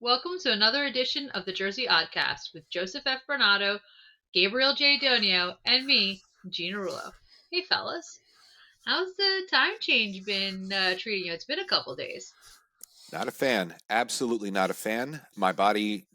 Welcome to another edition of the Jersey Oddcast with Joseph F. Bernardo, Gabriel J. Donio, and me, Gina Rullo. Hey, fellas. How's the time change been treating you? It's been a couple days. Not a fan. Absolutely not a fan. My body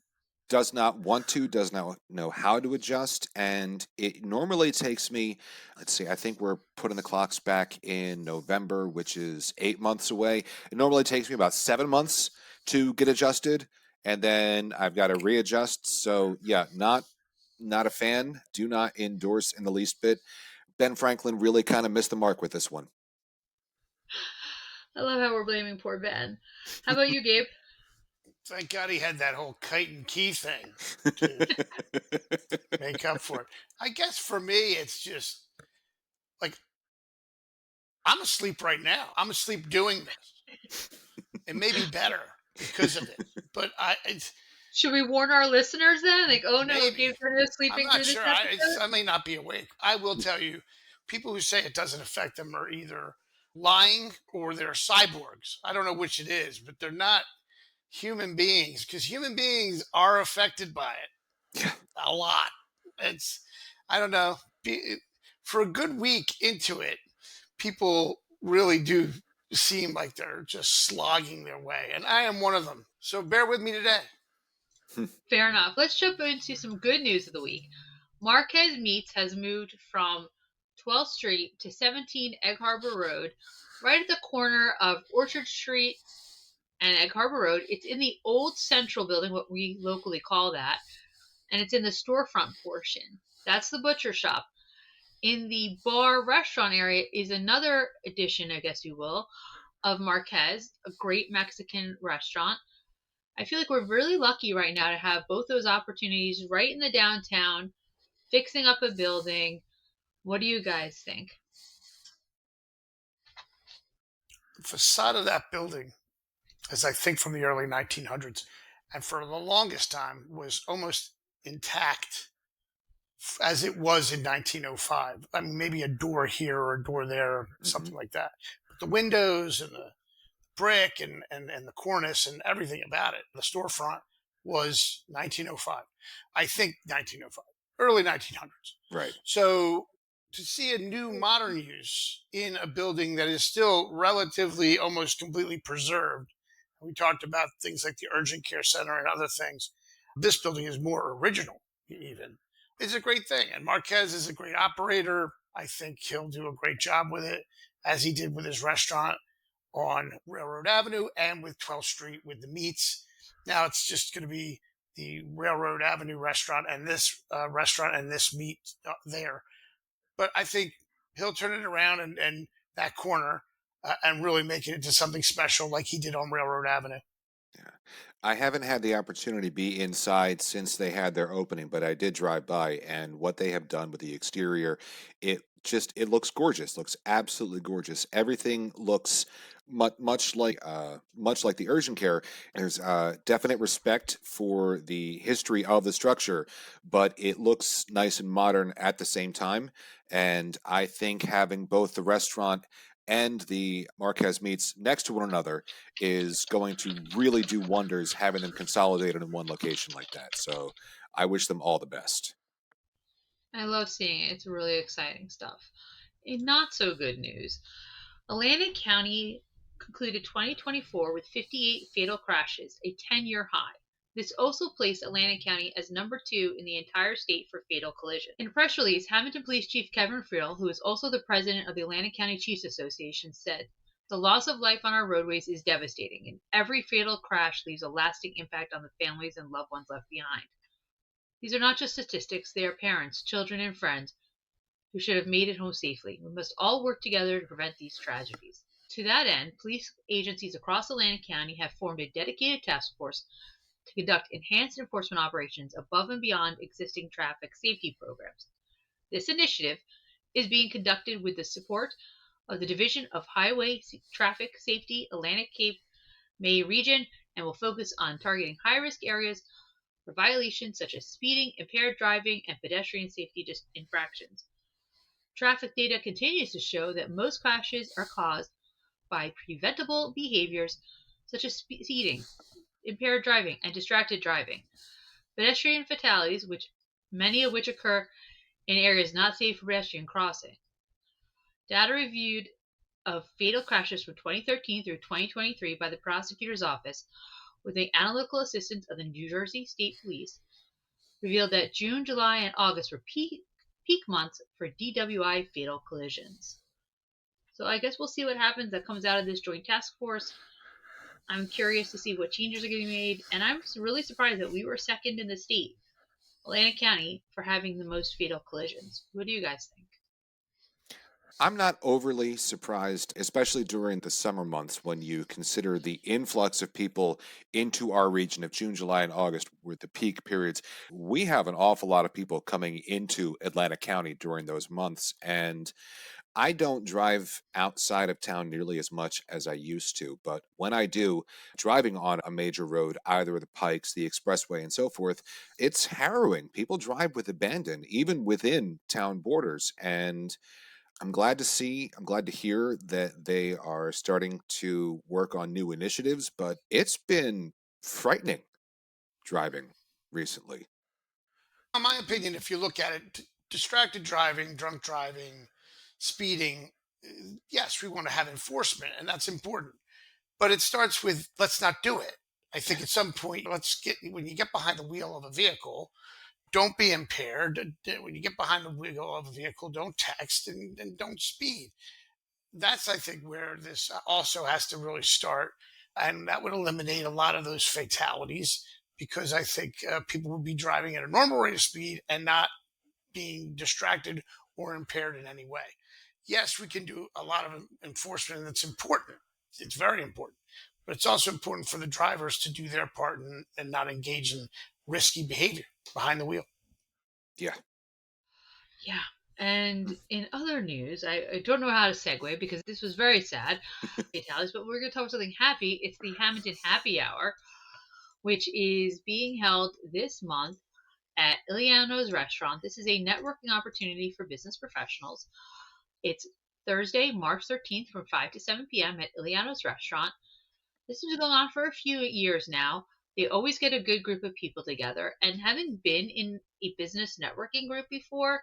does not want to, does not know how to adjust. And it normally takes me, let's see, I think we're putting the clocks back in November, which is 8 months away. It normally takes me about 7 months to get adjusted. And then I've got to readjust. So yeah, not a fan. Do not endorse in the least bit. Ben Franklin really kind of missed the mark with this one. I love how we're blaming poor Ben. How about you, Gabe? Thank God he had that whole kite and key thing to make up for it. I guess for me, it's just like I'm asleep right now. I'm asleep doing this. It may be better because of it, but Should we warn our listeners then? Like, oh no, maybe. Gabe's going to I'm sleeping not through this sure. episode? I may not be awake. I will tell you, people who say it doesn't affect them are either lying or they're cyborgs. I don't know which it is, but they're not human beings because human beings are affected by it. Yeah. A lot. I don't know. For a good week into it, people really do seem like they're just slogging their way. And I am one of them. So bear with me today. Fair enough. Let's jump into some good news of the week. Marquez Meats has moved from 12th Street to 17 Egg Harbor Road, right at the corner of Orchard Street and Egg Harbor Road. It's in the old Central building, what we locally call that, and it's in the storefront portion. That's the butcher shop. In the bar restaurant area is another addition, I guess you will, of Marquez, a great Mexican restaurant. I feel like we're really lucky right now to have both those opportunities right in the downtown, fixing up a building. What do you guys think? The facade of that building, as I think from the early 1900s, and for the longest time was almost intact as it was in 1905. I mean, maybe a door here or a door there, something like that. But the windows and the brick and the cornice and everything about it, the storefront was 1905. I think 1905, early 1900s. Right. So to see a new modern use in a building that is still relatively almost completely preserved, we talked about things like the urgent care center and other things. This building is more original, even. It's a great thing. And Marquez is a great operator. I think he'll do a great job with it, as he did with his restaurant on Railroad Avenue and with 12th Street with the meats. Now it's just going to be the Railroad Avenue restaurant and this meat there. But I think he'll turn it around and that corner and really make it into something special like he did on Railroad Avenue. Yeah. I haven't had the opportunity to be inside since they had their opening, but I did drive by, and what they have done with the exterior, it looks gorgeous. Looks absolutely gorgeous. Everything looks much like the urgent care. There's definite respect for the history of the structure, but it looks nice and modern at the same time. And I think having both the restaurant and the Marquez Meats next to one another is going to really do wonders, having them consolidated in one location like that. So I wish them all the best. I love seeing it. It's really exciting stuff. In not so good news, Atlantic County concluded 2024 with 58 fatal crashes, a 10-year high. This also placed Atlantic County as number 2 in the entire state for fatal collision. In a press release, Hammonton Police Chief Kevin Friel, who is also the president of the Atlantic County Chiefs Association, said, "The loss of life on our roadways is devastating, and every fatal crash leaves a lasting impact on the families and loved ones left behind. These are not just statistics, they are parents, children, and friends who should have made it home safely. We must all work together to prevent these tragedies." To that end, police agencies across Atlantic County have formed a dedicated task force to conduct enhanced enforcement operations above and beyond existing traffic safety programs. This initiative is being conducted with the support of the Division of Highway Traffic Safety Atlantic Cape May region and will focus on targeting high-risk areas for violations such as speeding, impaired driving, and pedestrian safety infractions. Traffic data continues to show that most crashes are caused by preventable behaviors such as speeding, impaired driving, and distracted driving. Pedestrian fatalities, which many of which occur in areas not safe for pedestrian crossing. Data reviewed of fatal crashes from 2013 through 2023 by the prosecutor's office with the analytical assistance of the New Jersey State Police revealed that June, July, and August were peak months for DWI fatal collisions. So I guess we'll see what happens that comes out of this joint task force. I'm curious to see what changes are getting made, and I'm really surprised that we were second in the state, Atlantic County, for having the most fatal collisions. What do you guys think? I'm not overly surprised, especially during the summer months when you consider the influx of people into our region of June, July, and August were the peak periods. We have an awful lot of people coming into Atlantic County during those months. And I don't drive outside of town nearly as much as I used to, but when I do, driving on a major road, either the Pikes, the Expressway, and so forth, it's harrowing. People drive with abandon, even within town borders. And I'm glad to hear that they are starting to work on new initiatives, but it's been frightening driving recently. In my opinion, if you look at it, distracted driving, drunk driving, speeding, yes, we want to have enforcement, and that's important. But it starts with let's not do it. I think at some point, when you get behind the wheel of a vehicle, don't be impaired. When you get behind the wheel of a vehicle, don't text and don't speed. That's, I think, where this also has to really start. And that would eliminate a lot of those fatalities because I think people would be driving at a normal rate of speed and not being distracted or impaired in any way. Yes, we can do a lot of enforcement, and it's important. It's very important. But it's also important for the drivers to do their part and not engage in risky behavior behind the wheel. Yeah. Yeah. And in other news, I don't know how to segue because this was very sad, fatalities, but we're going to talk about something happy. It's the Hammonton Happy Hour, which is being held this month at Iliano's restaurant. This is a networking opportunity for business professionals. It's Thursday, March 13th from 5 to 7 p.m. at Iliano's restaurant. This has been going on for a few years now. They always get a good group of people together. And having been in a business networking group before,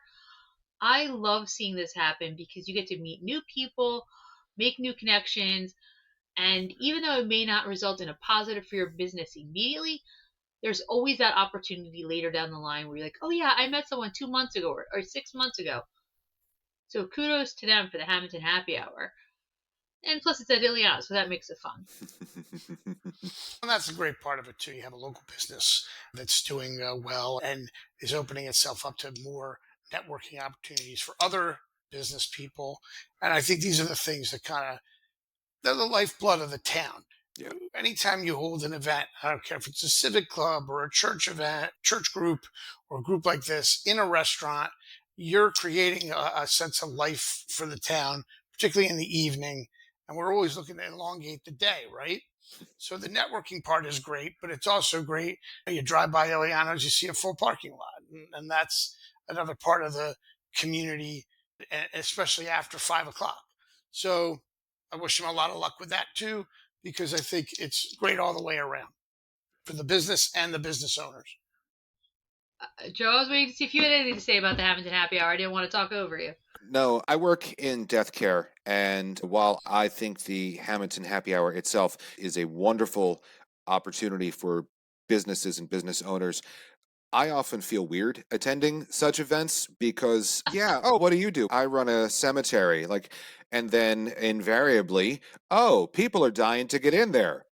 I love seeing this happen because you get to meet new people, make new connections, and even though it may not result in a positive for your business immediately, there's always that opportunity later down the line where you're like, oh yeah, I met someone 2 months ago or 6 months ago. So kudos to them for the Hammonton Happy Hour. And plus it's at Ileana, so that makes it fun. And that's a great part of it too. You have a local business that's doing well and is opening itself up to more networking opportunities for other business people. And I think these are the things that they're the lifeblood of the town. Yeah. Anytime you hold an event, I don't care if it's a civic club or a church event, church group, or a group like this in a restaurant, you're creating a sense of life for the town, particularly in the evening. And we're always looking to elongate the day, right? So the networking part is great, but it's also great. You drive by Eliano's, you see a full parking lot, and that's another part of the community, especially after 5 o'clock. So I wish them a lot of luck with that too, because I think it's great all the way around for the business and the business owners. Joe, I was waiting to see if you had anything to say about the Hammonton Happy Hour. I didn't want to talk over you. No, I work in death care, and while I think the Hammonton Happy Hour itself is a wonderful opportunity for businesses and business owners, I often feel weird attending such events because, yeah, oh, what do you do? I run a cemetery, like, and then invariably, oh, people are dying to get in there.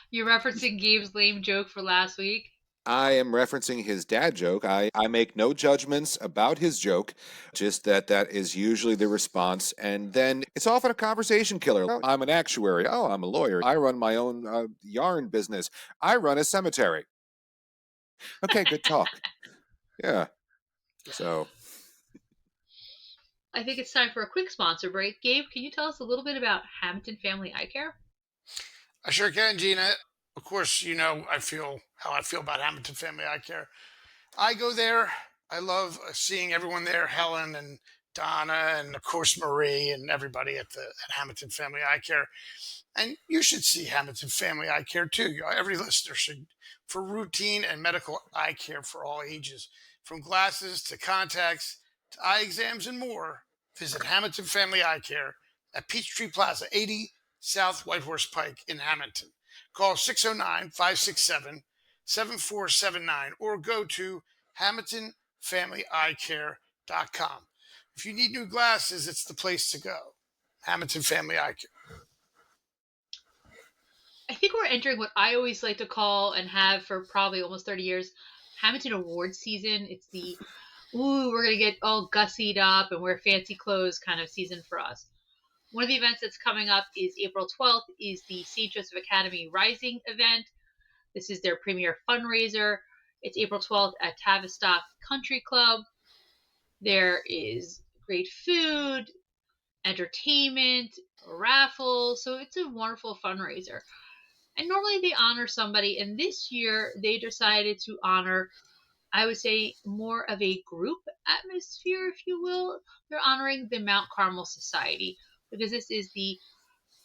You're referencing Gabe's lame joke for last week. I am referencing his dad joke. I make no judgments about his joke, just that is usually the response. And then it's often a conversation killer. Oh, I'm an actuary. Oh, I'm a lawyer. I run my own yarn business. I run a cemetery. Okay, good talk. Yeah. So I think it's time for a quick sponsor break. Gabe, can you tell us a little bit about Hammonton Family Eye Care? I sure can, Gina. Of course, you know I feel how I feel about Hammonton Family Eye Care. I go there. I love seeing everyone there, Helen and Donna and of course Marie and everybody at Hammonton Family Eye Care. And you should see Hammonton Family Eye Care too. Every listener should, for routine and medical eye care for all ages, from glasses to contacts to eye exams and more. Visit Hammonton Family Eye Care at Peachtree Plaza, 80 South Whitehorse Pike in Hammonton. Call 609-567-7479 or go to HammontonFamilyEyeCare.com. If you need new glasses, it's the place to go. Hammonton Family Eye Care. I think we're entering what I always like to call and have for probably almost 30 years Hammonton Awards season. It's the, ooh, we're going to get all gussied up and wear fancy clothes kind of season for us. One of the events that's coming up is April 12th is the St. Joseph Academy Rising event. This is their premier fundraiser. It's April 12th at Tavistock Country Club. There is great food, entertainment, a raffle. So it's a wonderful fundraiser. And normally they honor somebody, and this year they decided to honor, I would say, more of a group atmosphere, if you will. They're honoring the Mount Carmel Society because this is the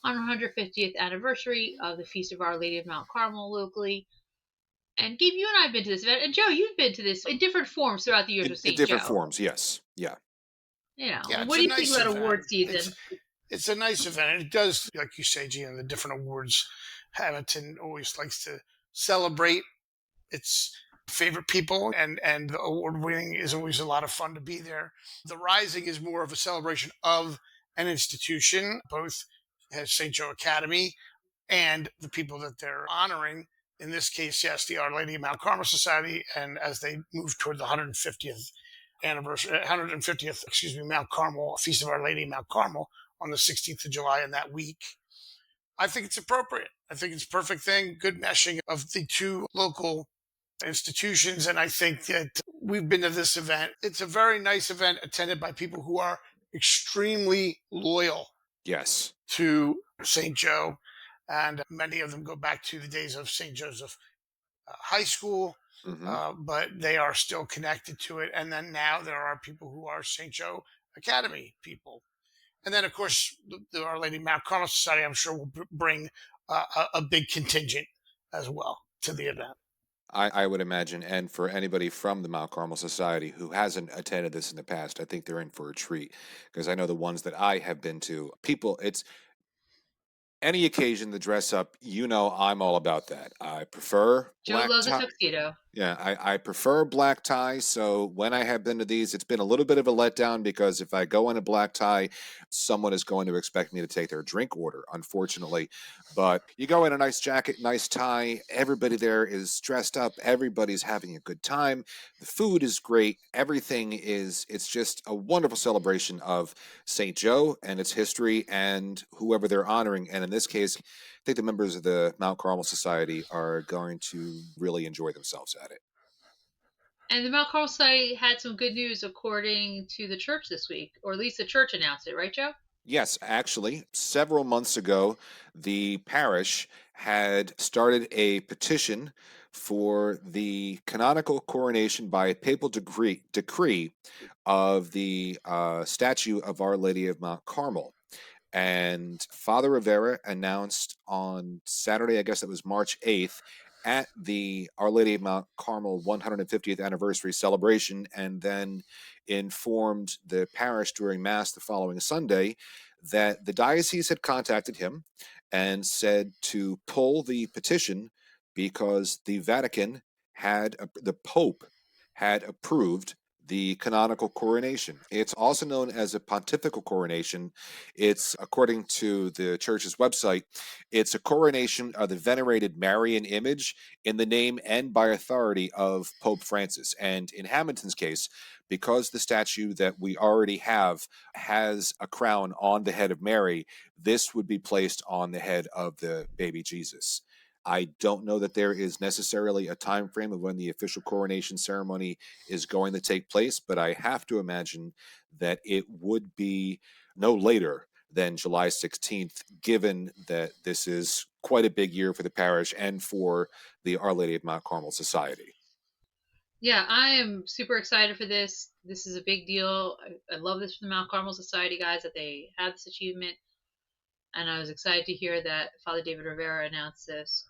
150th anniversary of the Feast of Our Lady of Mount Carmel locally. And Gabe, you and I have been to this event, and Joe, you've been to this in different forms throughout the years with In St. different Joe. forms, yes. Yeah. Yeah, What do you think about award season? It's a nice event. And it does, like you say, Gina, the different awards. Hammonton always likes to celebrate its favorite people, and the award winning is always a lot of fun to be there. The Rising is more of a celebration of an institution, both as St. Joe Academy and the people that they're honoring. In this case, yes, the Our Lady of Mount Carmel Society, and as they move toward the 150th anniversary, 150th, Mount Carmel, Feast of Our Lady of Mount Carmel on the 16th of July in that week. I think it's appropriate. I think it's a perfect thing, good meshing of the two local institutions. And I think that we've been to this event. It's a very nice event attended by people who are extremely loyal Yes. to St. Joe. And many of them go back to the days of St. Joseph High School, but they are still connected to it. And then now there are people who are St. Joe Academy people. And then, of course, the Our Lady Mount Carmel Society, I'm sure, will bring a big contingent as well to the event. I would imagine. And for anybody from the Mount Carmel Society who hasn't attended this in the past, I think they're in for a treat. Because I know the ones that I have been to, people, it's any occasion to dress up, I'm all about that. I prefer Joe black loves a tie. tuxedo. Yeah, I prefer black tie. So when I have been to these, it's been a little bit of a letdown because if I go in a black tie, someone is going to expect me to take their drink order, unfortunately. But you go in a nice jacket, nice tie, everybody there is dressed up, everybody's having a good time. The food is great. It's just a wonderful celebration of St. Joe and its history and whoever they're honoring. And in this case, I think the members of the Mount Carmel Society are going to really enjoy themselves at it. And the Mount Carmel Society had some good news according to the church this week, or at least the church announced it, right, Joe? Yes, actually, several months ago, the parish had started a petition for the canonical coronation by a papal decree of the statue of Our Lady of Mount Carmel. And Father Rivera announced on Saturday, I guess it was March 8th, at the Our Lady of Mount Carmel 150th anniversary celebration, and then informed the parish during Mass the following Sunday that the diocese had contacted him and said to pull the petition because the Vatican the Pope had approved the canonical coronation. It's also known as a pontifical coronation. It's, according to the church's website, it's a coronation of the venerated Marian image in the name and by authority of Pope Francis. And in Hammonton's case, because the statue that we already have has a crown on the head of Mary, this would be placed on the head of the baby Jesus. I don't know that there is necessarily a time frame of when the official coronation ceremony is going to take place, but I have to imagine that it would be no later than July 16th, given that this is quite a big year for the parish and for the Our Lady of Mount Carmel Society. Yeah, I am super excited for this. This is a big deal. I love this for the Mount Carmel Society guys that they had this achievement. And I was excited to hear that Father David Rivera announced this.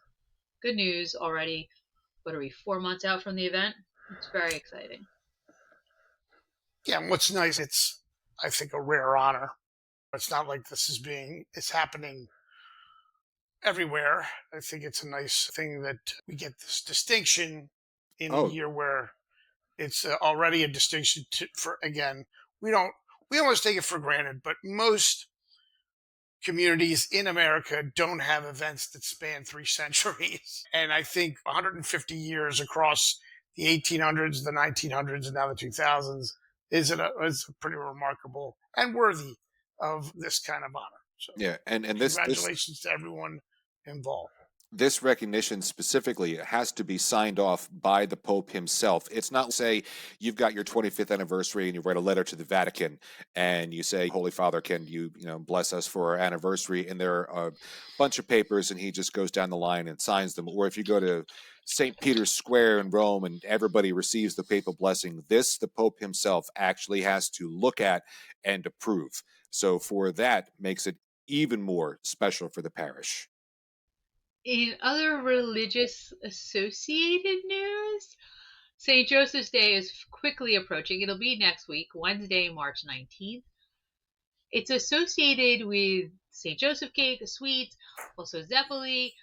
Good news already. What are we, 4 months out from the event? It's very exciting. Yeah, and what's nice, it's, I think, a rare honor. It's not like it's happening everywhere. I think it's a nice thing that we get this distinction in a Oh, year where it's already a distinction for, again, we almost take it for granted, but most communities in America don't have events that span 3 centuries. And I think 150 years across the 1800s, the 1900s, and now the 2000s is pretty remarkable and worthy of this kind of honor. So yeah, and this congratulations to everyone involved. this recognition specifically has to be signed off by the Pope himself. It's not, say, you've got your 25th anniversary and you write a letter to the Vatican and you say, Holy Father, can you bless us for our anniversary? And there are a bunch of papers and he just goes down the line and signs them. Or if you go to St. Peter's Square in Rome and everybody receives the papal blessing, the Pope himself actually has to look at and approve. So for that makes it even more special for the parish. In other religious associated news, St. Joseph's Day is quickly approaching. It'll be next week, Wednesday, March 19th. It's associated with St. Joseph cake, the sweets, also Zeppoli.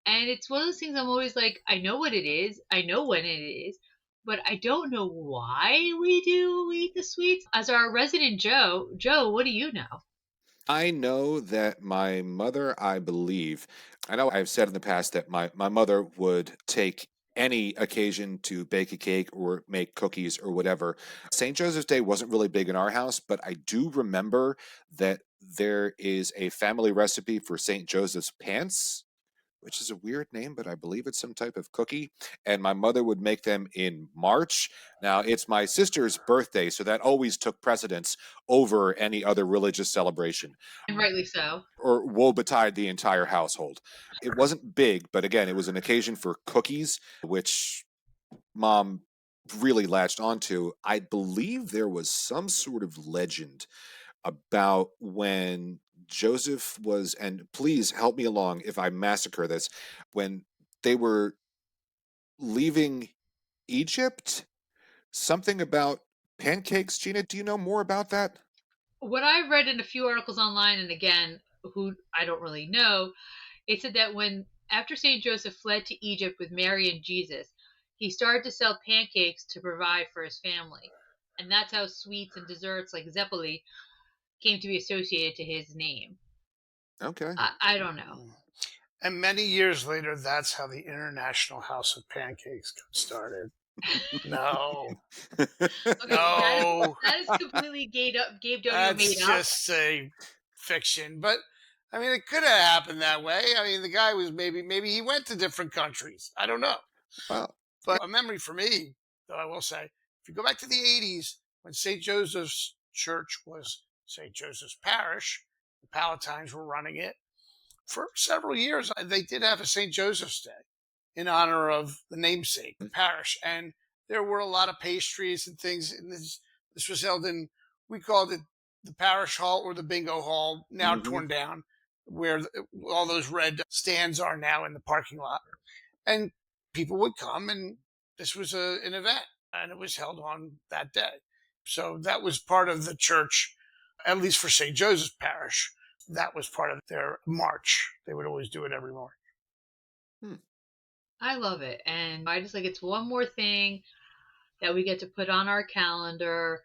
And it's one of those things I'm always like, I know what it is, I know when it is, but I don't know why we eat the sweets. As our resident Joe, what do you know? I know that my mother, I believe, I know I've said in the past that my mother would take any occasion to bake a cake or make cookies or whatever. St. Joseph's Day wasn't really big in our house, but I do remember that there is a family recipe for St. Joseph's pants, which is a weird name, but I believe it's some type of cookie. And my mother would make them in March. Now, it's my sister's birthday, so that always took precedence over any other religious celebration, And rightly so. or woe betide the entire household. It wasn't big, but again, it was an occasion for cookies, which mom really latched onto. I believe there was some sort of legend about when Joseph was, and please help me along if I massacre this, when they were leaving Egypt, something about pancakes. Gina, do you know more about that? What I've read in a few articles online, and again, who I don't really know, it said that when after Saint Joseph fled to Egypt with Mary and Jesus, he started to sell pancakes to provide for his family, and that's how sweets and desserts like zeppoli came to be associated to his name. Okay. I don't know. And many years later, that's how the International House of Pancakes got started. No, Okay, no, that is completely Gabe Donio that's made up. just a fiction. But I mean, it could have happened that way. I mean, the guy was maybe he went to different countries. I don't know. Well, But a memory for me, though, I will say, if you go back to the 80s when St. Joseph's Church was St. Joseph's Parish, the Palatines were running it for several years. They did have a St. Joseph's Day in honor of the namesake, the parish. And there were a lot of pastries and things. And this was held in, we called it the parish hall or the bingo hall, now torn down, where all those red stands are now in the parking lot. And people would come, and this was an event, and it was held on that day. So that was part of the church, at least for St. Joseph's Parish. That was part of their march. They would always do it every March. I love it, and I just like it's one more thing that we get to put on our calendar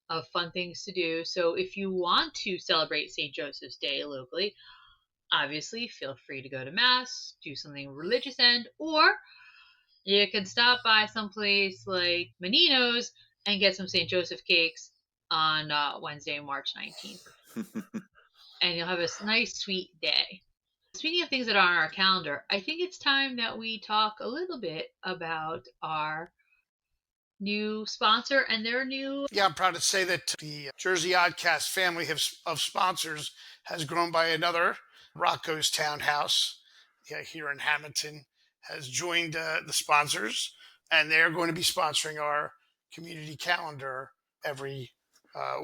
of fun things to do. So if you want to celebrate St. Joseph's Day locally, obviously feel free to go to mass, do something religious end, or you can stop by someplace like Menino's and get some St. Joseph cakes on Wednesday, March 19th. And you'll have a nice, sweet day. Speaking of things that are on our calendar, I think it's time that we talk a little bit about our new sponsor and their new. Yeah, I'm proud to say that the Jersey Oddcast family of sponsors has grown by another. Rocco's Townhouse here in Hammonton has joined the sponsors, and they're going to be sponsoring our community calendar every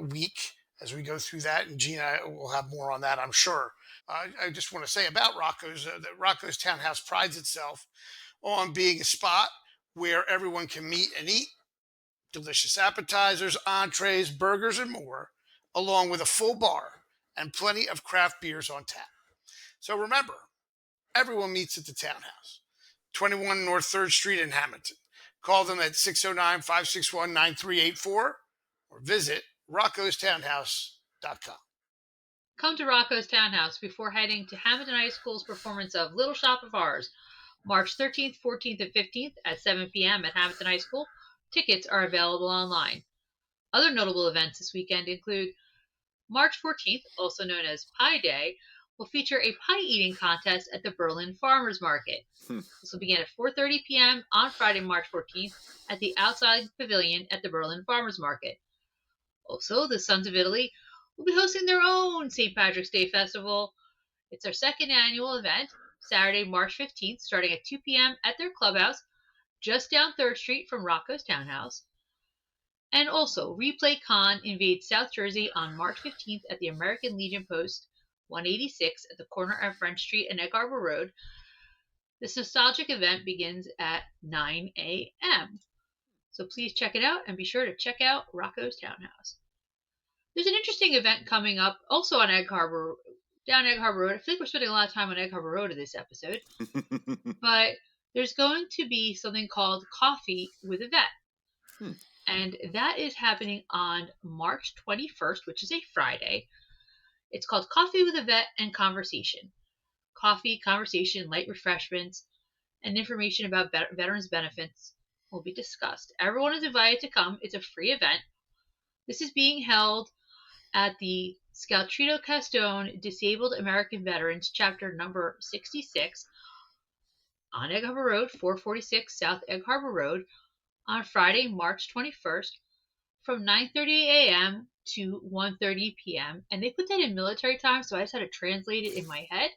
week as we go through that. And Gina will have more on that, I'm sure. I just want to say about Rocco's that Rocco's Townhouse prides itself on being a spot where everyone can meet and eat delicious appetizers, entrees, burgers, and more, along with a full bar and plenty of craft beers on tap. So remember, everyone meets at the Townhouse, 21 North 3rd Street in Hammonton. Call them at 609-561-9384 or visit roccostownhouse.com. Come to Rocco's Townhouse before heading to Hammonton High School's performance of Little Shop of Horrors, March 13th, 14th, and 15th at 7 p.m. at Hammonton High School. Tickets are available online. Other notable events this weekend include March 14th, also known as Pie Day, will feature a pie eating contest at the Berlin Farmers Market. This will begin at 4:30 p.m. on Friday, March 14th at the outside pavilion at the Berlin Farmers Market. Also, the Sons of Italy will be hosting their own St. Patrick's Day Festival. It's their second annual event, Saturday, March 15th, starting at 2 p.m. at their clubhouse, just down 3rd Street from Rocco's Townhouse. And also, Replay Con invades South Jersey on March 15th at the American Legion Post 186 at the corner of French Street and Egg Harbor Road. This nostalgic event begins at 9 a.m. So please check it out and be sure to check out Rocco's Townhouse. There's an interesting event coming up also on down Egg Harbor Road. I feel like we're spending a lot of time on Egg Harbor Road in this episode. But there's going to be something called Coffee with a Vet. And that is happening on March 21st, which is a Friday. It's called Coffee with a Vet and Conversation. Coffee, conversation, light refreshments, and information about veterans' benefits will be discussed. Everyone is invited to come. It's a free event. This is being held at the Scaltrito Castone Disabled American Veterans, chapter number 66, on Egg Harbor Road, 446 South Egg Harbor Road, on Friday, March 21st, from 9:30 a.m. to 1:30 p.m. And they put that in military time, so I just had to translate it in my head.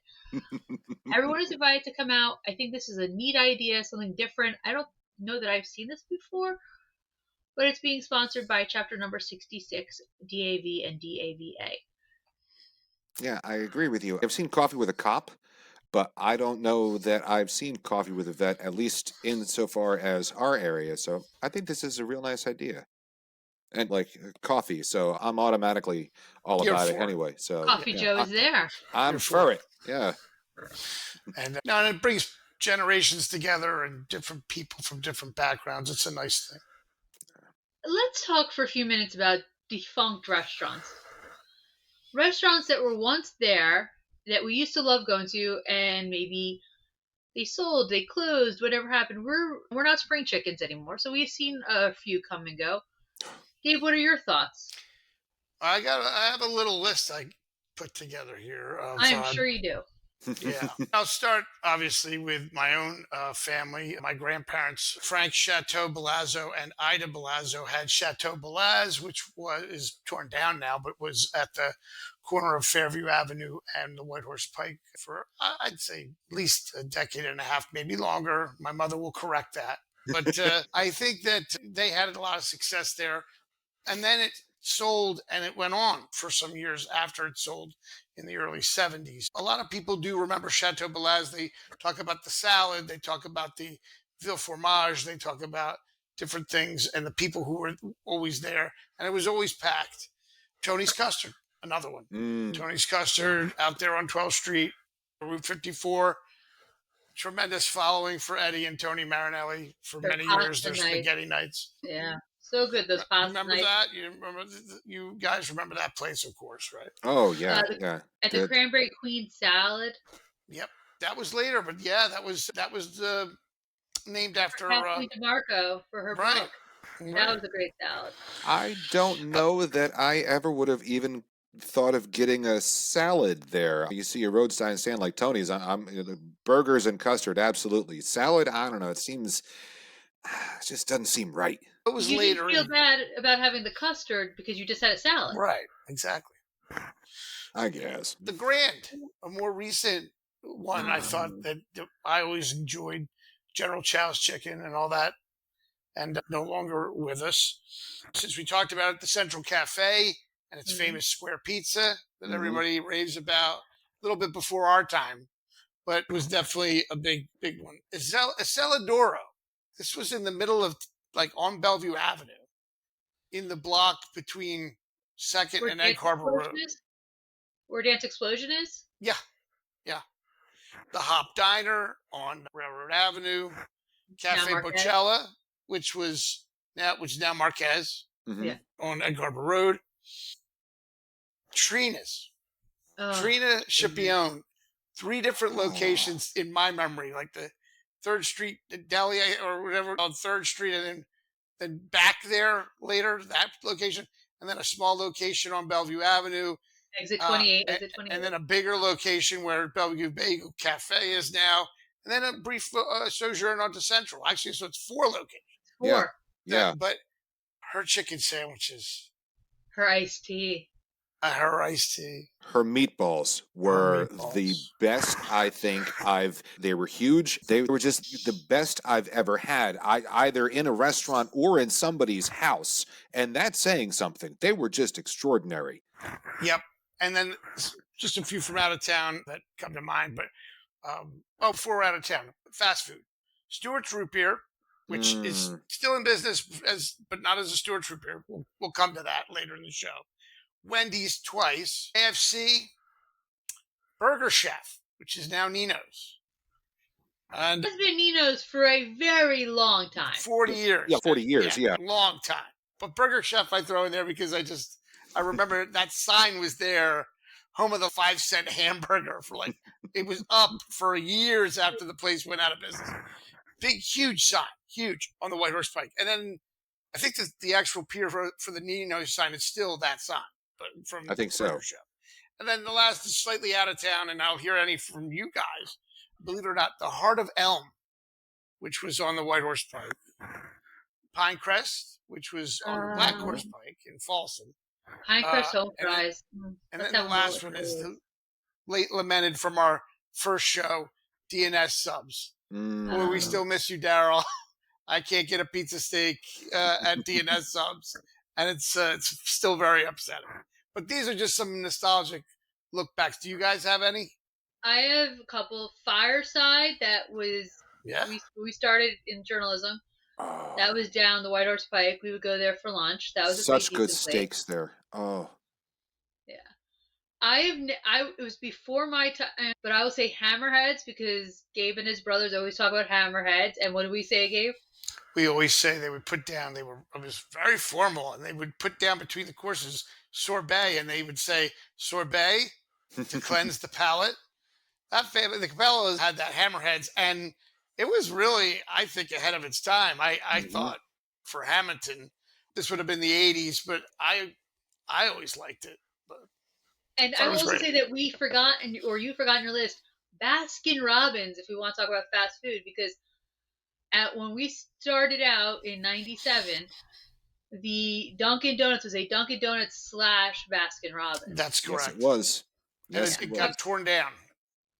Everyone is invited to come out. I think this is a neat idea, something different. I don't know that I've seen this before, but it's being sponsored by chapter number 66, DAV and DAVA. Yeah, I agree with you. I've seen Coffee with a Cop, but I don't know that I've seen Coffee with a Vet, at least insofar as our area. So I think this is a real nice idea. And like coffee, so I'm automatically all You're about it for it. anyway. So Coffee yeah, Joe is there. I'm You're for for it. Yeah. And it brings generations together and different people from different backgrounds. It's a nice thing. Let's talk for a few minutes about defunct restaurants. Restaurants that were once there, that we used to love going to, and maybe they sold, they closed, whatever happened. We're not spring chickens anymore, so we've seen a few come and go. Gabe, what are your thoughts? I have a little list I put together here. Of, I am sure you do. Yeah. I'll start, obviously, with my own family. My grandparents, Frank Chateau Balazzo and Ida Balazzo, had Chateau Balaz, which is torn down now, but was at the corner of Fairview Avenue and the White Horse Pike for, I'd say, at least a decade and a half, maybe longer. My mother will correct that. But I think that they had a lot of success there. And then it sold, and it went on for some years after it sold in the early 70s. A lot of people do remember Chateau Balaz. They talk about the salad, they talk about the Ville Fromage, they talk about different things and the people who were always there. And it was always packed. Tony's Custard, another one. Tony's Custard out there on 12th Street, Route 54. Tremendous following for Eddie and Tony Marinelli for many years. Their spaghetti nights. Yeah. So good, those pasta Remember nights. that? You guys remember that place, of course, right? Oh yeah, yeah. At the Cranberry Queen salad. Yep, that was later, but yeah, that was named after Kathleen DeMarco for her book. That was a great salad. I don't know that I ever would have even thought of getting a salad there. You see a road sign saying like Tony's. I'm burgers and custard, absolutely. Salad, I don't know. It seems it just doesn't seem right. It was you later. You didn't feel bad about having the custard because you just had a salad. Right, exactly. I guess. The Grand, a more recent one, I thought that I always enjoyed General Chow's chicken and all that. and no longer with us. Since we talked about it, the Central Cafe and its famous square pizza that everybody raves about, a little bit before our time, but it was definitely a big one. Celadoro. This was in the middle of, like, on Bellevue Avenue, in the block between Second and Egg Harbor Road. Where Dance Explosion is? Yeah. The Hop Diner on Railroad Avenue, Cafe Bocella, which is now Marquez on Egg Harbor Road. Trina's. Trina Scipione. 3 different locations in my memory, like the 3rd Street Deli or whatever on 3rd Street, and then back there later, that location, and then a small location on Bellevue Avenue. Exit 28, exit 28. And then a bigger location where Bellevue Bagel Cafe is now, and then a brief sojourn onto Central. Actually, so it's 4 locations. 4. Yeah. But her chicken sandwiches. Her iced tea. Her iced tea. Her meatballs were the best, I think. They were huge. They were just the best I've ever had, either in a restaurant or in somebody's house. And that's saying something. They were just extraordinary. Yep. And then just a few from out of town that come to mind. But before we're out of town, fast food. Stewart's Root Beer, which is still in business, but not as a Stewart's Root Beer. We'll come to that later in the show. Wendy's twice. AFC, Burger Chef, which is now Nino's. And it's been Nino's for a very long time. 40 years. Yeah, 40 years, yeah. Long time. But Burger Chef I throw in there because I remember that sign was there, home of the 5-cent hamburger, for like, it was up for years after the place went out of business. Big, huge sign, huge, on the White Horse Pike. And then I think the actual pier for the Nino's sign is still that sign. But from I think so. Burger Chef. And then the last is slightly out of town, and I'll hear any from you guys. Believe it or not, the Heart of Elm, which was on the White Horse Pike. Pinecrest, which was on the Black Horse Pike in Folsom. Pinecrest home fries. And then the last one is the late lamented from our first show, DNS Subs. Boy, we still miss you, Daryl. I can't get a pizza steak at DNS Subs, and it's still very upsetting. But these are just some nostalgic look backs. Do you guys have any? I have a couple. Fireside, that was we started in journalism. That was down the White Horse Pike. We would go there for lunch. That was such good steaks there. Oh, yeah. It was before my time, but I will say Hammerheads because Gabe and his brothers always talk about Hammerheads. And what do we say, Gabe? We always say they would put down. It was very formal, and they would put down between the courses sorbet, and they would say sorbet to cleanse the palate. That family, the Cabela's, had that Hammerheads, and it was really, I think, ahead of its time. I thought for Hammonton, this would have been the 80s, but I always liked it. And I will also say that we forgot, or you forgot in your list, Baskin Robbins, if we want to talk about fast food, because when we started out in 97, the Dunkin' Donuts was a Dunkin' Donuts / Baskin Robbins. That's correct. Yes, it was. Yes, it got torn down.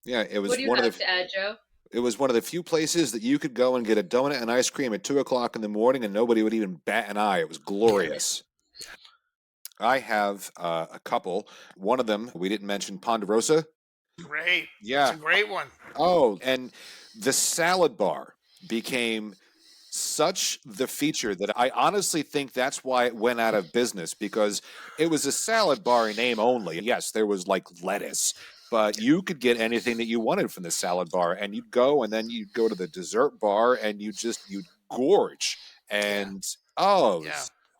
Yeah, it was what do you have to add, Joe? It was one of the few places that you could go and get a donut and ice cream at 2:00 in the morning, and nobody would even bat an eye. It was glorious. I have a couple. One of them, we didn't mention Ponderosa. Great. Yeah. It's a great one. Oh, and the salad bar became such the feature that I honestly think that's why it went out of business, because it was a salad bar in name only. Yes, there was like lettuce, but you could get anything that you wanted from the salad bar, and you'd go, and then you'd go to the dessert bar, and you'd gorge. And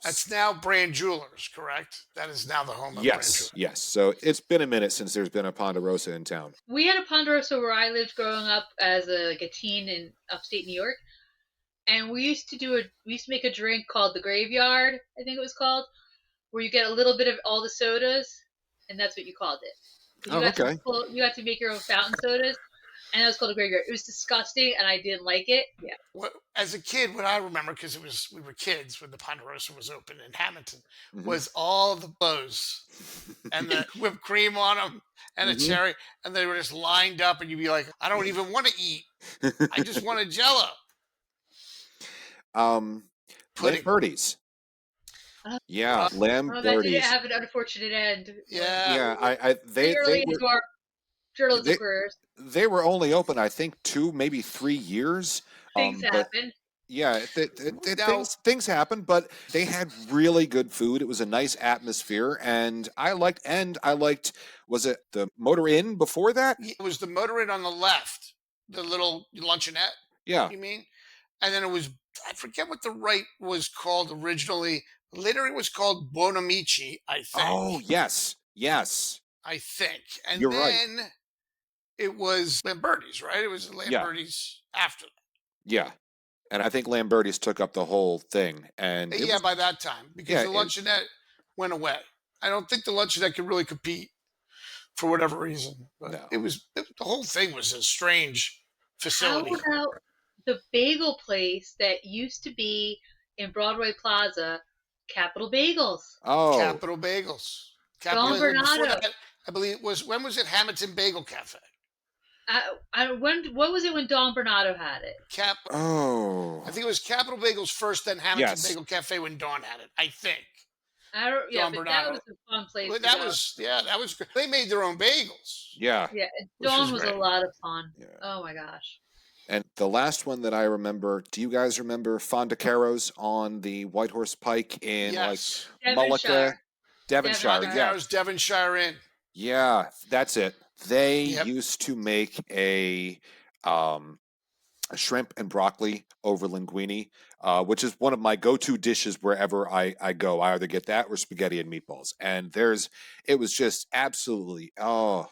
that's now Brand Jewelers, correct? That is now the home of Brand Jewelers. Yes. So it's been a minute since there's been a Ponderosa in town. We had a Ponderosa where I lived growing up as a teen in upstate New York. And we used to make a drink called the Graveyard, I think it was called, where you get a little bit of all the sodas, and that's what you called it. You got to make your own fountain sodas, and it was called a Graveyard. It was disgusting, and I didn't like it. Yeah. Well, as a kid, what I remember, because we were kids when the Ponderosa was open in Hammonton, was all the bows and the whipped cream on them and a cherry, and they were just lined up, and you'd be like, I don't even want to eat. I just want a Jell-O. pudding. Lamberti's. Yeah, Rough. Oh, that didn't Lamberti's. have an unfortunate end. Yeah. Yeah, Pretty early into our journalism they careers. they were only open, I think, 2, maybe 3 years. Things But happen. yeah, Now, things happen, but they had really good food. It was a nice atmosphere, and I liked. Was it the Motor Inn before that? it was the Motor Inn on the left, the little luncheonette, Yeah. you mean? And then it was, I forget what the right was called originally. Later it was called Buonamici, I think. Oh, yes. I think. And You're right. then it was Lamberti's, right? It was Lamberti's after that. Yeah. And I think Lamberti's took up the whole thing. And By that time, because the luncheonette went away. I don't think the luncheonette could really compete for whatever reason. But No. the whole thing was a strange facility. How about the bagel place that used to be in Broadway Plaza, Capital Bagels? Oh. Capital Bagels. Don Bernardo. That, I believe it was, when was it Hammonton Bagel Cafe? What was it when Don Bernardo had it? I think it was Capital Bagels first, then Hammonton Bagel Cafe when Don had it. I think. Don Bernardo. That was a fun place. Well, that was great. They made their own bagels. Yeah. Yeah, Don was a lot of fun. Yeah. Oh my gosh. And the last one that I remember, do you guys remember Fondacaro's on the White Horse Pike in Mullica? Devonshire. Yeah, it was Devonshire Inn. Yeah, that's it. They used to make a shrimp and broccoli over linguine, which is one of my go-to dishes wherever I go. I either get that or spaghetti and meatballs. And it was just absolutely, Now,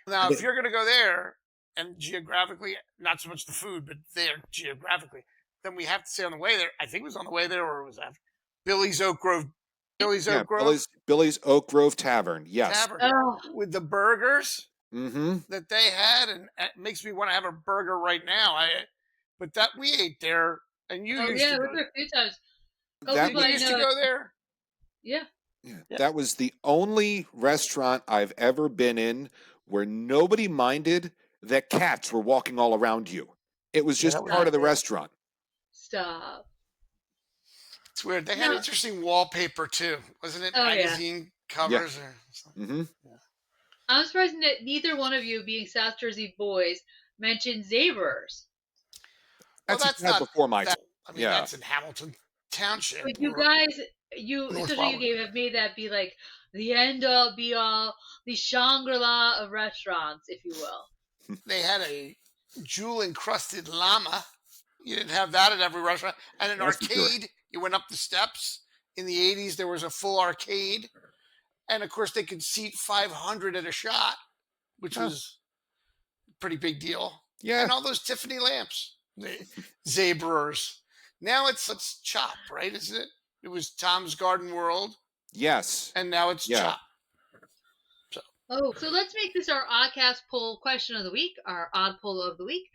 if you're going to go there, and geographically, not so much the food, but there geographically, then we have to say on the way there, I think it was on the way there or it was after, Billy's Oak Grove. Billy's Oak Grove Tavern, yes. With the burgers Mm-hmm. that they had, and it makes me want to have a burger right now. But that we ate there, and you used to go there a few times. You used to go there. Yeah. That was the only restaurant I've ever been in where nobody minded that cats were walking all around you. It was just part of the restaurant. Stop. It's weird. They had interesting wallpaper too, wasn't it? Magazine covers or something. Mm-hmm. Yeah. I'm surprised that neither one of you, being South Jersey boys, mentioned Zaber's. That's not before my time. I mean, that's in Hamilton Township. But you guys, especially you, Gabe, have made that be like the end all be all, the Shangri-La of restaurants, if you will. They had a jewel-encrusted llama. You didn't have that at every restaurant. And an arcade. You went up the steps. In the 80s, there was a full arcade. And, of course, they could seat 500 at a shot, which was a pretty big deal. Yeah. And all those Tiffany lamps, the Zaber's. Now it's Chop, right? Isn't it? It was Tom's Garden World. Yes. And now it's Chop. So let's make this our Oddcast poll question of the week, our odd poll of the week.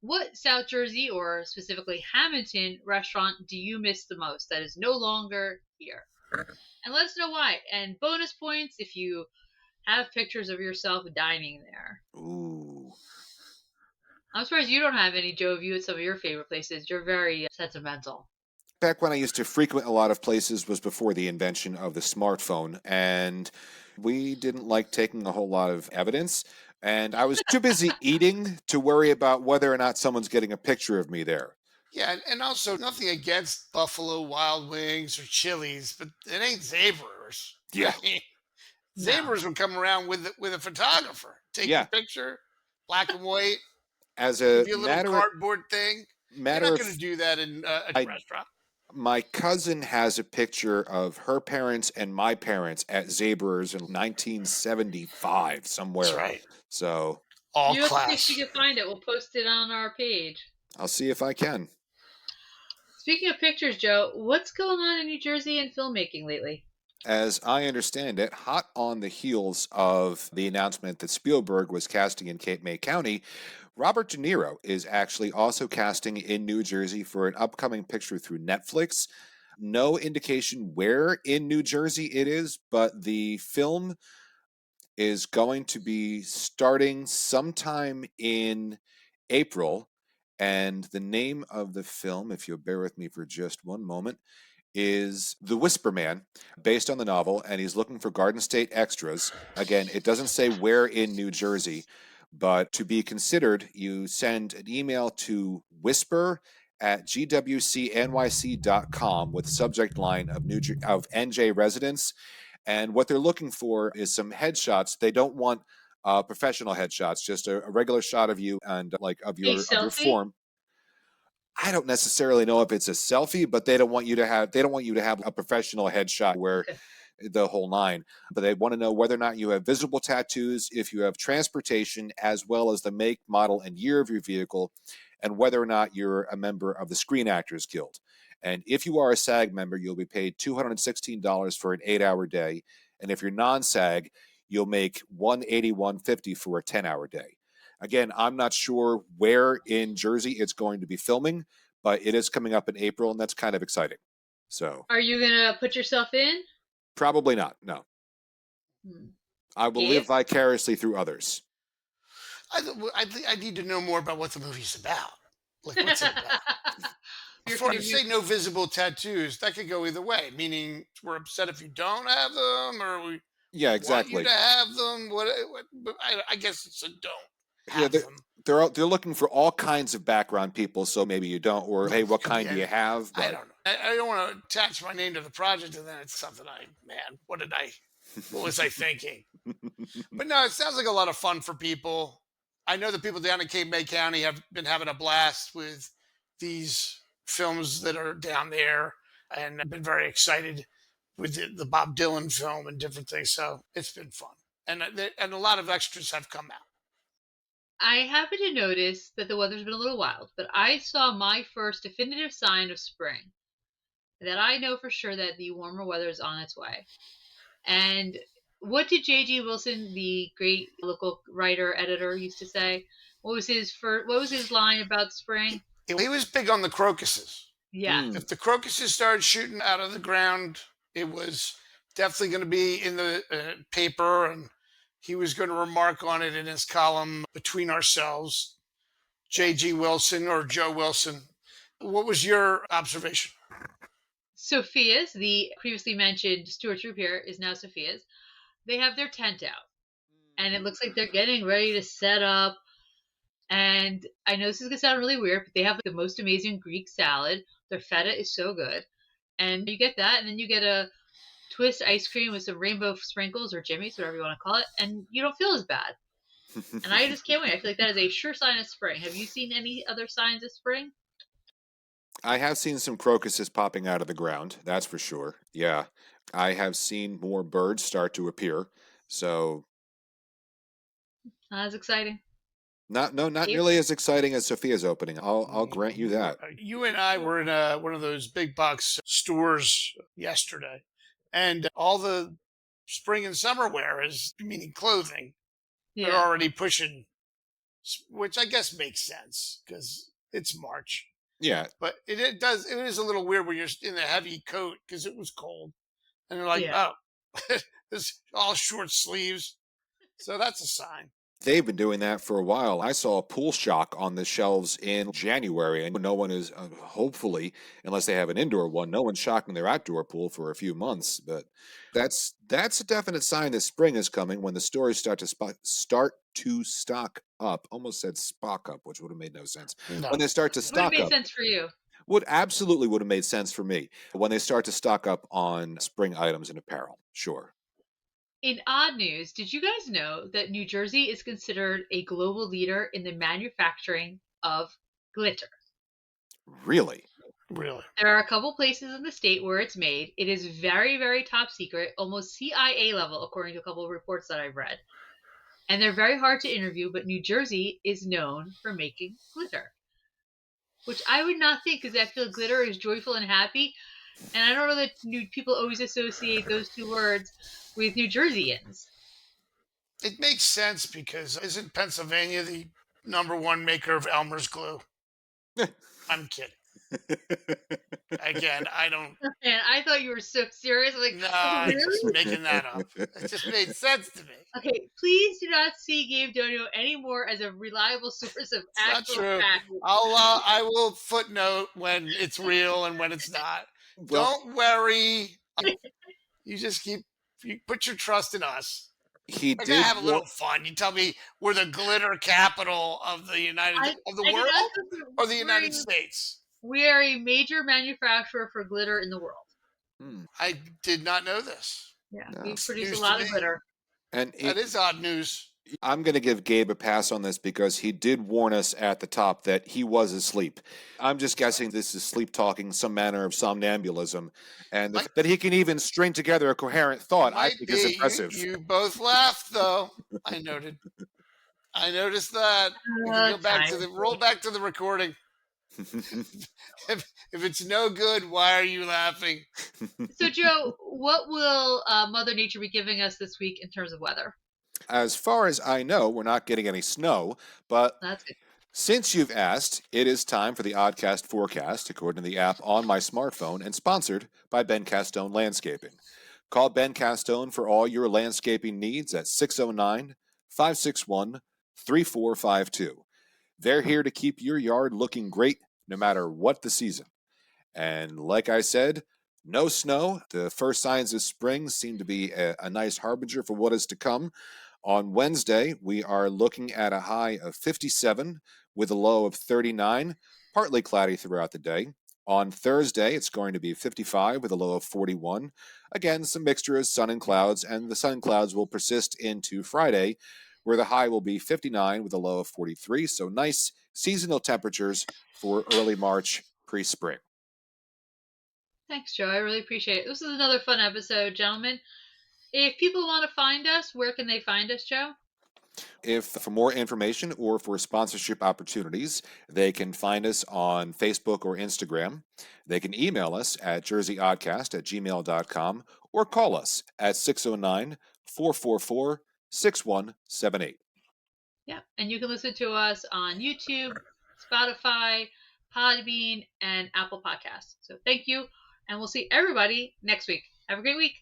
What South Jersey, or specifically Hammonton, restaurant do you miss the most that is no longer here? And let us know why. And bonus points if you have pictures of yourself dining there. Ooh. I'm surprised you don't have any, Joe, of you at some of your favorite places. You're very sentimental. Back when I used to frequent a lot of places was before the invention of the smartphone, and we didn't like taking a whole lot of evidence, and I was too busy eating to worry about whether or not someone's getting a picture of me there. Yeah, and also nothing against Buffalo Wild Wings or Chili's, but it ain't Zaber's. Yeah. Zaber's would come around with a photographer, take a picture, black and white, as a little cardboard thing. You're not going to do that in a restaurant. My cousin has a picture of her parents and my parents at Zaber's in 1975 somewhere. That's right. So all you class. If you can find it, we'll post it on our page. I'll see if I can. Speaking of pictures, Joe, what's going on in New Jersey and filmmaking lately? As I understand it, hot on the heels of the announcement that Spielberg was casting in Cape May County, Robert DeNiro is actually also casting in New Jersey for an upcoming picture through Netflix. No indication where in New Jersey it is, but the film is going to be starting sometime in April. And the name of the film, if you'll bear with me for just one moment, is The Whisper Man, based on the novel, and he's looking for Garden State extras. Again, it doesn't say where in New Jersey, but to be considered, you send an email to whisper@gwcnyc.com with subject line of NJ residents. And what they're looking for is some headshots. They don't want professional headshots, just a regular shot of you and of A your selfie? form. I don't necessarily know if it's a selfie, but they don't want you to have a professional headshot where Okay. the whole nine. But they want to know whether or not you have visible tattoos, if you have transportation, as well as the make, model, and year of your vehicle, and whether or not you're a member of the Screen Actors Guild. And if you are a SAG member, you'll be paid $216 for an 8-hour day. And if you're non-SAG, you'll make $181.50 for a 10-hour day. Again, I'm not sure where in Jersey it's going to be filming, but it is coming up in April, and that's kind of exciting. So Are you going to put yourself in? probably not. No. I will Gabe? live vicariously through others. I need to know more about what the movie's about. Like, what's it about? You're Before gonna you say no visible tattoos, that could go either way. Meaning, we're upset if you don't have them, or we Yeah, want exactly. you to have them. But I guess it's a don't Yeah, have them. they're looking for all kinds of background people, so maybe you don't, or hey, what kind do you have? I don't know. I don't want to attach my name to the project, and then it's something what was I thinking? But no, it sounds like a lot of fun for people. I know the people down in Cape May County have been having a blast with these films that are down there, and I've been very excited with the Bob Dylan film and different things. So it's been fun, and a lot of extras have come out. I happen to notice that the weather's been a little wild, but I saw my first definitive sign of spring. That I know for sure that the warmer weather is on its way. And what did J.G. Wilson, the great local writer editor, used to say? What was his line about spring? He was big on the crocuses. Yeah. If the crocuses started shooting out of the ground, it was definitely going to be in the paper, and he was going to remark on it in his column Between Ourselves. J.G. Wilson or Joe Wilson. What was your observation? Sophia's, the previously mentioned Stuart Troop here, is now Sophia's. They have their tent out, and it looks like they're getting ready to set up. And I know this is going to sound really weird, but they have the most amazing Greek salad. Their feta is so good. And you get that, and then you get a twist ice cream with some rainbow sprinkles or jimmies, whatever you want to call it, and you don't feel as bad. And I just can't wait. I feel like that is a sure sign of spring. Have you seen any other signs of spring? I have seen some crocuses popping out of the ground, that's for sure. Yeah. I have seen more birds start to appear. So Not as exciting. not nearly as exciting as Sophia's opening. I'll grant you that. You and I were in one of those big box stores yesterday, and all the spring and summer wear is meaning clothing. They're already pushing, which I guess makes sense because it's March. Yeah. But it is a little weird when you're in a heavy coat because it was cold, and you're like, oh, this all short sleeves. So that's a sign. They've been doing that for a while. I saw a pool shock on the shelves in January, and no one is, hopefully, unless they have an indoor one, no one's shocking their outdoor pool for a few months. But that's a definite sign that spring is coming when the stores start to stock up. Almost said spock up, which would have made no sense. No. When they start to stock up. Would have made sense for you. Would have made sense for me when they start to stock up on spring items and apparel. Sure. In odd news, did you guys know that New Jersey is considered a global leader in the manufacturing of glitter? Really? Really? There are a couple places in the state where it's made. It is very, very top secret, almost CIA level, according to a couple of reports that I've read. And they're very hard to interview, but New Jersey is known for making glitter. Which I would not think, because I feel glitter is joyful and happy. And I don't know that people always associate those two words with New Jerseyans. It makes sense because isn't Pennsylvania the #1 maker of Elmer's glue? I'm kidding. Again, I don't. Man, I thought you were so serious. I'm like, no, really? I'm just making that up. It just made sense to me. Okay, please do not see Gabe Donio anymore as a reliable source of actual fact. I will footnote when it's real and when it's not. Well, Don't worry. You just you put your trust in us. he We're gonna did have a warn. little fun. You tell me we're the glitter capital of the I did not world or the United States. we are a major manufacturer for glitter in the world. I did not know this. Yeah, No. we It's produce a news to lot me. of glitter. And That is odd news. I'm going to give Gabe a pass on this because he did warn us at the top that he was asleep. I'm just guessing this is sleep talking, some manner of somnambulism, and Might that he can even string together a coherent thought, I might think, is be. impressive. You both laughed though. I noted. I noticed that. We can go back to Time. the roll back to the recording. If it's no good, why are you laughing? So, Joe, what will Mother Nature be giving us this week in terms of weather? As far as I know, we're not getting any snow, but That's good. since you've asked, it is time for the Oddcast Forecast, according to the app on my smartphone and sponsored by Ben Castone Landscaping. Call Ben Castone for all your landscaping needs at 609 561 3452. They're here to keep your yard looking great no matter what the season. And like I said, no snow. The first signs of spring seem to be a nice harbinger for what is to come. On Wednesday, we are looking at a high of 57 with a low of 39, partly cloudy throughout the day. On Thursday, it's going to be 55 with a low of 41. Again, some mixture of sun and clouds, and the sun and clouds will persist into Friday, where the high will be 59 with a low of 43. So nice seasonal temperatures for early March pre-spring. Thanks, Joe. I really appreciate it. This is another fun episode, gentlemen. If people want to find us, where can they find us, Joe? If for more information or for sponsorship opportunities, they can find us on Facebook or Instagram. They can email us at jerseyoddcast@gmail.com or call us at 609 444 6178. Yeah, and you can listen to us on YouTube, Spotify, Podbean, and Apple Podcasts. So thank you, and we'll see everybody next week. Have a great week.